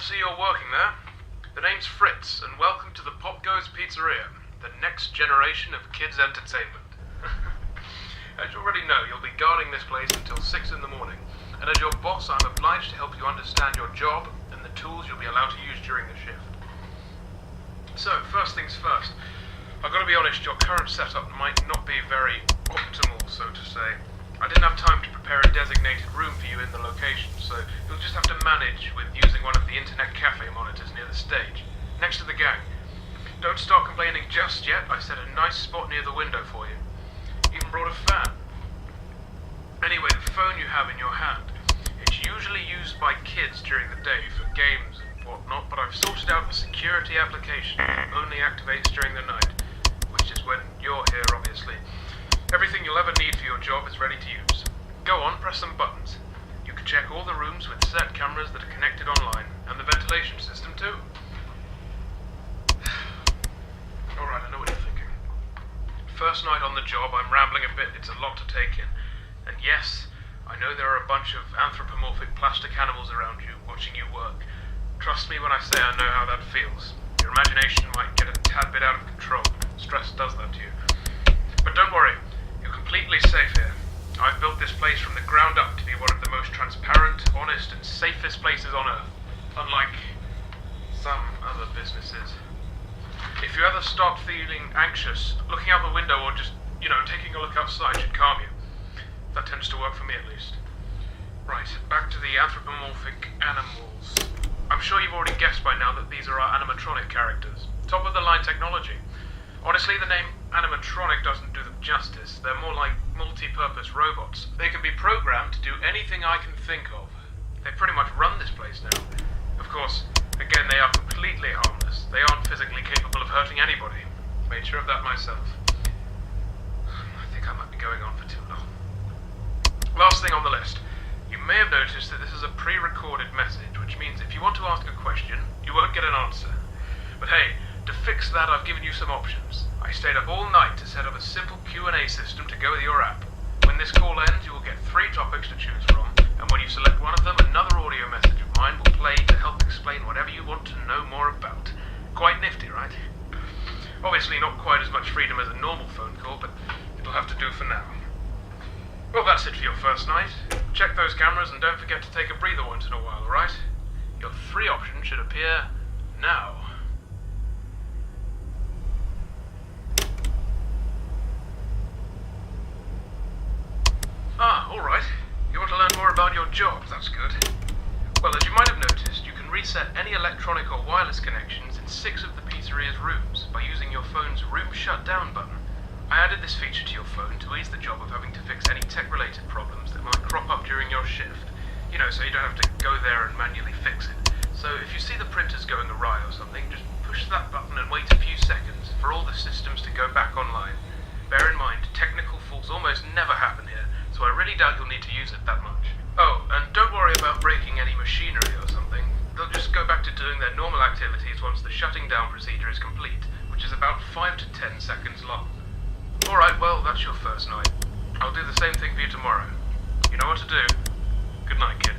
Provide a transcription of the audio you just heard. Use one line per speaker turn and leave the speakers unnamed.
see you're working there. The name's Fritz, and welcome to the PopGoes Pizzeria, the next generation of kids' entertainment. As you already know, you'll be guarding this place until 6 in the morning, and as your boss, I'm obliged to help you understand your job and the tools you'll be allowed to use during the shift. So, first things first, I've got to be honest, your current setup might not be very optimal, so to say. I didn't have time to prepare a designated room for you in the location, so you'll just have to manage with using one of the internet cafe monitors near the stage, next to the gang. Don't start complaining just yet, I set a nice spot near the window for you. Even brought a fan. Anyway, the phone you have in your hand, it's usually used by kids during the day for games and whatnot, but I've sorted out a security application that only activates during the night, which is when you're here, obviously. Everything you'll ever need for your job is ready to use. Go on, press some buttons. You can check all the rooms with set cameras that are connected online, and the ventilation system too. Alright, I know what you're thinking. First night on the job, I'm rambling a bit, it's a lot to take in. And yes, I know there are a bunch of anthropomorphic plastic animals around you, watching you work. Trust me when I say I know how that feels. Your imagination might get a tad bit out of control. Stress does that to you. But don't worry, you're completely safe here. I've built this place from the ground up to be one of the most transparent, honest, and safest places on Earth. Unlike some other businesses. If you ever start feeling anxious, looking out the window or just, taking a look outside should calm you. That tends to work for me at least. Right, back to the anthropomorphic animals. I'm sure you've already guessed by now that these are our animatronic characters. Top of the line technology. Honestly, the name animatronic doesn't do them justice. They're more like multi-purpose robots. They can be programmed to do anything I can think of. They pretty much run this place now. Of course, again, they are completely harmless. They aren't physically capable of hurting anybody. Made sure of that myself. I think I might be going on for too long. Last thing on the list. You may have noticed that this is a pre-recorded message, which means if you want to ask a question, you won't get an answer. But hey, to fix that, I've given you some options. I stayed up all night to set up a simple Q&A system to go with your app. When this call ends, you will get 3 topics to choose from, and when you select one of them, another audio message of mine will play to help explain whatever you want to know more about. Quite nifty, right? Obviously not quite as much freedom as a normal phone call, but it'll have to do for now. Well, that's it for your first night. Check those cameras and don't forget to take a breather once in a while, alright? Your 3 options should appear now. Alright. You want to learn more about your job, that's good. Well, as you might have noticed, you can reset any electronic or wireless connections in 6 of the pizzeria's rooms by using your phone's room shutdown button. I added this feature to your phone to ease the job of having to fix any tech-related problems that might crop up during your shift. So you don't have to go there and manually fix it. So if you see the printers going awry or something, just push that button and wait a few seconds for all the systems to go back online. Bear in mind, technical faults almost never happen here, so I really doubt you'll need to use it that much. Oh, and don't worry about breaking any machinery or something. They'll just go back to doing their normal activities once the shutting down procedure is complete, which is about 5 to 10 seconds long. Alright, well, that's your first night. I'll do the same thing for you tomorrow. You know what to do. Good night, kid.